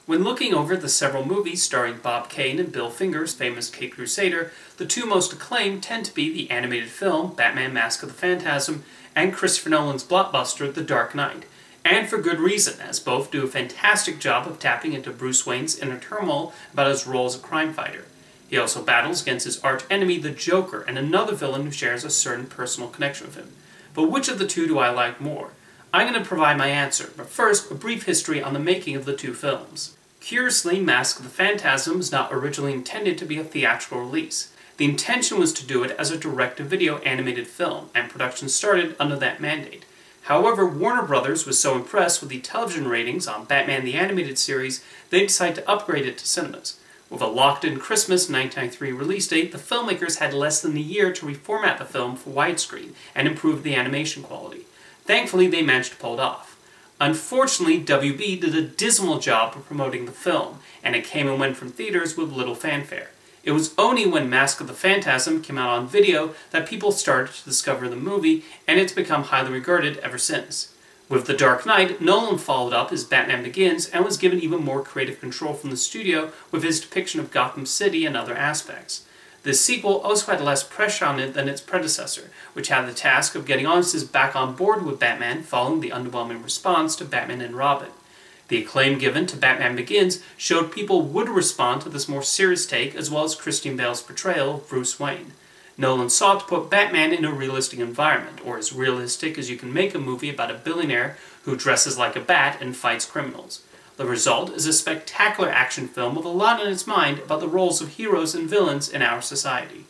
When looking over the several movies starring Bob Kane and Bill Finger's famous Caped Crusader, the two most acclaimed tend to be the animated film Batman Mask of the Phantasm and Christopher Nolan's blockbuster The Dark Knight, and for good reason, as both do a fantastic job of tapping into Bruce Wayne's inner turmoil about his role as a crime fighter. He also battles against his arch-enemy the Joker and another villain who shares a certain personal connection with him. But which of the two do I like more? I'm going to provide my answer, but first, a brief history on the making of the two films. Curiously, Mask of the Phantasm was not originally intended to be a theatrical release. The intention was to do it as a direct-to-video animated film, and production started under that mandate. However, Warner Brothers was so impressed with the television ratings on Batman the Animated Series, they decided to upgrade it to cinemas. With a locked-in Christmas 1993 release date, the filmmakers had less than a year to reformat the film for widescreen and improve the animation quality. Thankfully, they managed to pull it off. Unfortunately, WB did a dismal job of promoting the film, and it came and went from theaters with little fanfare. It was only when Mask of the Phantasm came out on video that people started to discover the movie, and it's become highly regarded ever since. With The Dark Knight, Nolan followed up his Batman Begins and was given even more creative control from the studio with his depiction of Gotham City and other aspects. This sequel also had less pressure on it than its predecessor, which had the task of getting audiences back on board with Batman following the underwhelming response to Batman and Robin. The acclaim given to Batman Begins showed people would respond to this more serious take as well as Christian Bale's portrayal of Bruce Wayne. Nolan sought to put Batman in a realistic environment, or as realistic as you can make a movie about a billionaire who dresses like a bat and fights criminals. The result is a spectacular action film with a lot on its mind about the roles of heroes and villains in our society.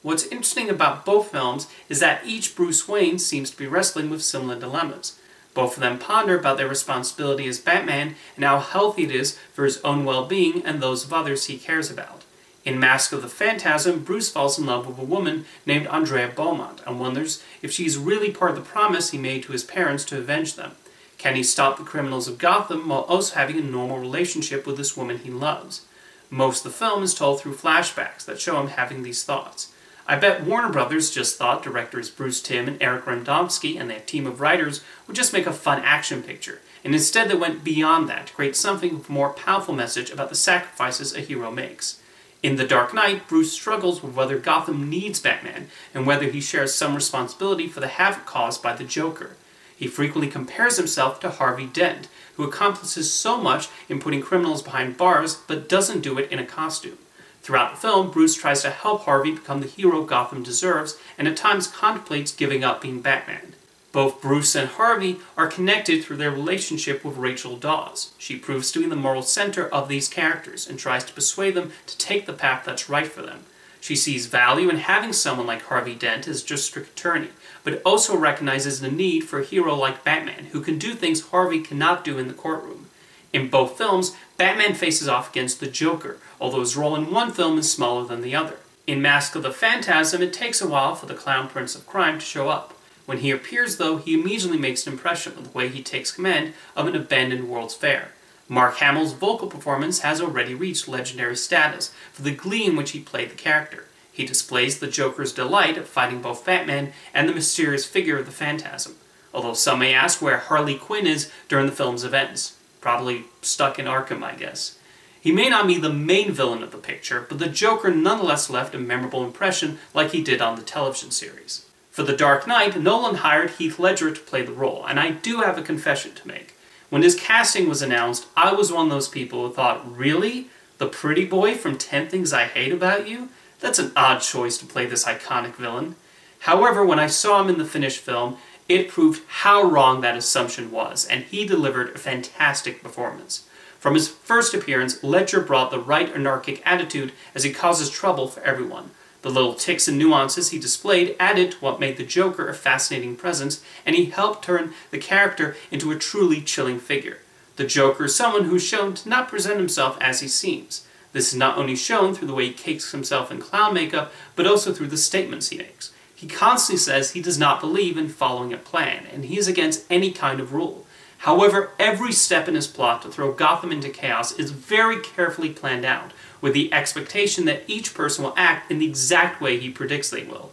What's interesting about both films is that each Bruce Wayne seems to be wrestling with similar dilemmas. Both of them ponder about their responsibility as Batman and how healthy it is for his own well-being and those of others he cares about. In Mask of the Phantasm, Bruce falls in love with a woman named Andrea Beaumont and wonders if she is really part of the promise he made to his parents to avenge them. Can he stop the criminals of Gotham while also having a normal relationship with this woman he loves? Most of the film is told through flashbacks that show him having these thoughts. I bet Warner Brothers just thought directors Bruce Timm and Eric Radomski and their team of writers would just make a fun action picture, and instead they went beyond that to create something with a more powerful message about the sacrifices a hero makes. In The Dark Knight, Bruce struggles with whether Gotham needs Batman and whether he shares some responsibility for the havoc caused by the Joker. He frequently compares himself to Harvey Dent, who accomplishes so much in putting criminals behind bars but doesn't do it in a costume. Throughout the film, Bruce tries to help Harvey become the hero Gotham deserves and at times contemplates giving up being Batman. Both Bruce and Harvey are connected through their relationship with Rachel Dawes. She proves to be the moral center of these characters and tries to persuade them to take the path that's right for them. She sees value in having someone like Harvey Dent as district attorney, but also recognizes the need for a hero like Batman who can do things Harvey cannot do in the courtroom. In both films, Batman faces off against the Joker, although his role in one film is smaller than the other. In Mask of the Phantasm, it takes a while for the Clown Prince of Crime to show up. When he appears, though, he immediately makes an impression with the way he takes command of an abandoned World's Fair. Mark Hamill's vocal performance has already reached legendary status for the glee in which he played the character. He displays the Joker's delight at fighting both Batman and the mysterious figure of the Phantasm, although some may ask where Harley Quinn is during the film's events. Probably stuck in Arkham, I guess. He may not be the main villain of the picture, but the Joker nonetheless left a memorable impression like he did on the television series. For The Dark Knight, Nolan hired Heath Ledger to play the role, and I do have a confession to make. When his casting was announced, I was one of those people who thought, really? The pretty boy from 10 Things I Hate About You? That's an odd choice to play this iconic villain. However, when I saw him in the finished film, it proved how wrong that assumption was, and he delivered a fantastic performance. From his first appearance, Ledger brought the right anarchic attitude as he causes trouble for everyone. The little tics and nuances he displayed added to what made the Joker a fascinating presence, and he helped turn the character into a truly chilling figure. The Joker is someone who's shown to not present himself as he seems. This is not only shown through the way he cakes himself in clown makeup, but also through the statements he makes. He constantly says he does not believe in following a plan, and he is against any kind of rule. However, every step in his plot to throw Gotham into chaos is very carefully planned out, with the expectation that each person will act in the exact way he predicts they will.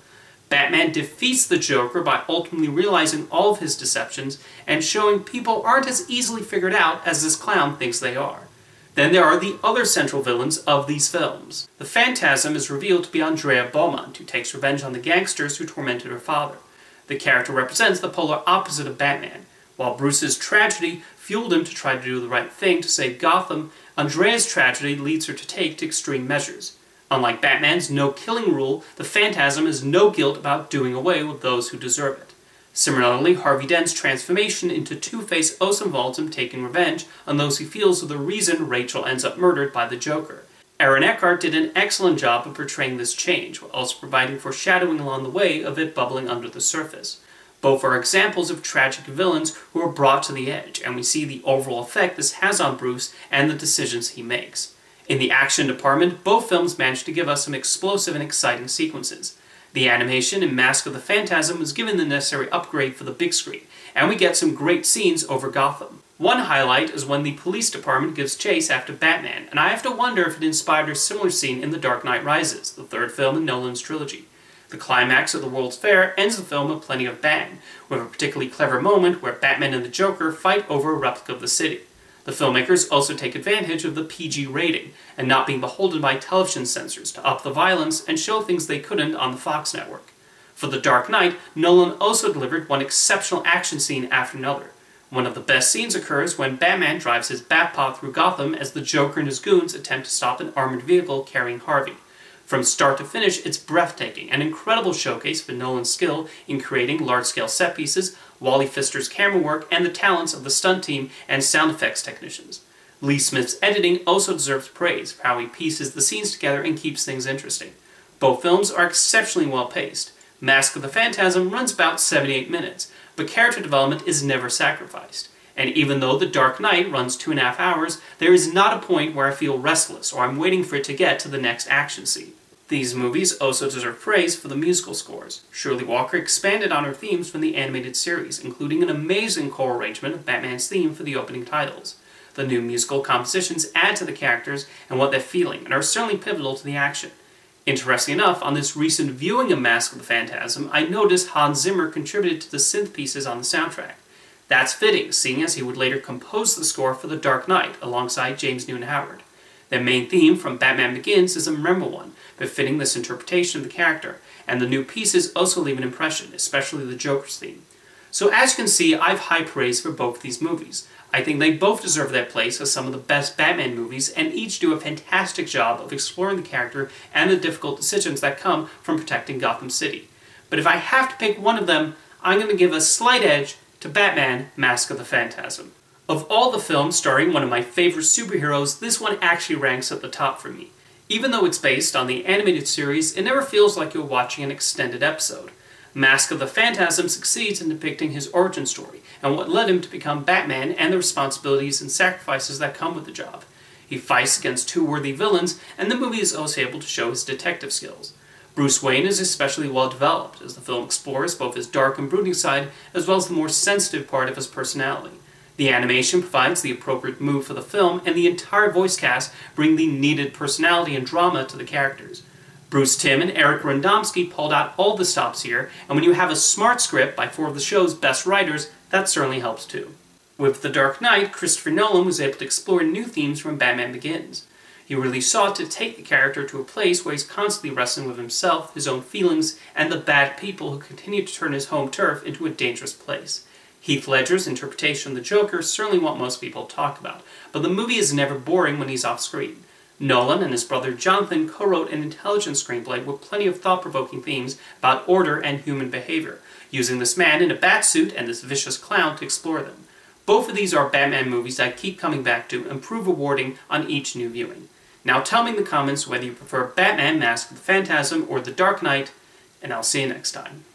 Batman defeats the Joker by ultimately realizing all of his deceptions and showing people aren't as easily figured out as this clown thinks they are. Then there are the other central villains of these films. The Phantasm is revealed to be Andrea Beaumont, who takes revenge on the gangsters who tormented her father. The character represents the polar opposite of Batman. While Bruce's tragedy fueled him to try to do the right thing to save Gotham, Andrea's tragedy leads her to take extreme measures. Unlike Batman's no-killing rule, the Phantasm has no guilt about doing away with those who deserve it. Similarly, Harvey Dent's transformation into Two-Face also involves him taking revenge on those he feels are the reason Rachel ends up murdered by the Joker. Aaron Eckhart did an excellent job of portraying this change, while also providing foreshadowing along the way of it bubbling under the surface. Both are examples of tragic villains who are brought to the edge, and we see the overall effect this has on Bruce and the decisions he makes. In the action department, both films managed to give us some explosive and exciting sequences. The animation in Mask of the Phantasm was given the necessary upgrade for the big screen, and we get some great scenes over Gotham. One highlight is when the police department gives chase after Batman, and I have to wonder if it inspired a similar scene in The Dark Knight Rises, the third film in Nolan's trilogy. The climax of the World's Fair ends the film with plenty of bang, with a particularly clever moment where Batman and the Joker fight over a replica of the city. The filmmakers also take advantage of the PG rating, and not being beholden by television censors to up the violence and show things they couldn't on the Fox network. For The Dark Knight, Nolan also delivered one exceptional action scene after another. One of the best scenes occurs when Batman drives his Batpod through Gotham as the Joker and his goons attempt to stop an armored vehicle carrying Harvey. From start to finish, it's breathtaking, an incredible showcase for Nolan's skill in creating large-scale set pieces, Wally Pfister's camera work, and the talents of the stunt team and sound effects technicians. Lee Smith's editing also deserves praise for how he pieces the scenes together and keeps things interesting. Both films are exceptionally well-paced. Mask of the Phantasm runs about 78 minutes, but character development is never sacrificed. And even though The Dark Knight runs 2.5 hours, there is not a point where I feel restless or I'm waiting for it to get to the next action scene. These movies also deserve praise for the musical scores. Shirley Walker expanded on her themes from the animated series, including an amazing choral arrangement of Batman's theme for the opening titles. The new musical compositions add to the characters and what they're feeling, and are certainly pivotal to the action. Interestingly enough, on this recent viewing of Mask of the Phantasm, I noticed Hans Zimmer contributed to the synth pieces on the soundtrack. That's fitting, seeing as he would later compose the score for The Dark Knight alongside James Newton Howard. Their main theme from Batman Begins is a memorable one, befitting this interpretation of the character, and the new pieces also leave an impression, especially the Joker's theme. So as you can see, I've high praise for both these movies. I think they both deserve their place as some of the best Batman movies, and each do a fantastic job of exploring the character and the difficult decisions that come from protecting Gotham City. But if I have to pick one of them, I'm going to give a slight edge to Batman, Mask of the Phantasm. Of all the films starring one of my favorite superheroes, this one actually ranks at the top for me. Even though it's based on the animated series, it never feels like you're watching an extended episode. Mask of the Phantasm succeeds in depicting his origin story, and what led him to become Batman and the responsibilities and sacrifices that come with the job. He fights against two worthy villains, and the movie is also able to show his detective skills. Bruce Wayne is especially well developed, as the film explores both his dark and brooding side, as well as the more sensitive part of his personality. The animation provides the appropriate mood for the film, and the entire voice cast bring the needed personality and drama to the characters. Bruce Timm and Eric Randomski pulled out all the stops here, and when you have a smart script by 4 of the show's best writers, that certainly helps too. With The Dark Knight, Christopher Nolan was able to explore new themes from Batman Begins. He really sought to take the character to a place where he's constantly wrestling with himself, his own feelings, and the bad people who continue to turn his home turf into a dangerous place. Heath Ledger's interpretation of the Joker is certainly what most people talk about, but the movie is never boring when he's off screen. Nolan and his brother Jonathan co-wrote an intelligent screenplay with plenty of thought-provoking themes about order and human behavior, using this man in a bat suit and this vicious clown to explore them. Both of these are Batman movies I keep coming back to and prove rewarding on each new viewing. Now tell me in the comments whether you prefer Batman Mask of the Phantasm or The Dark Knight, and I'll see you next time.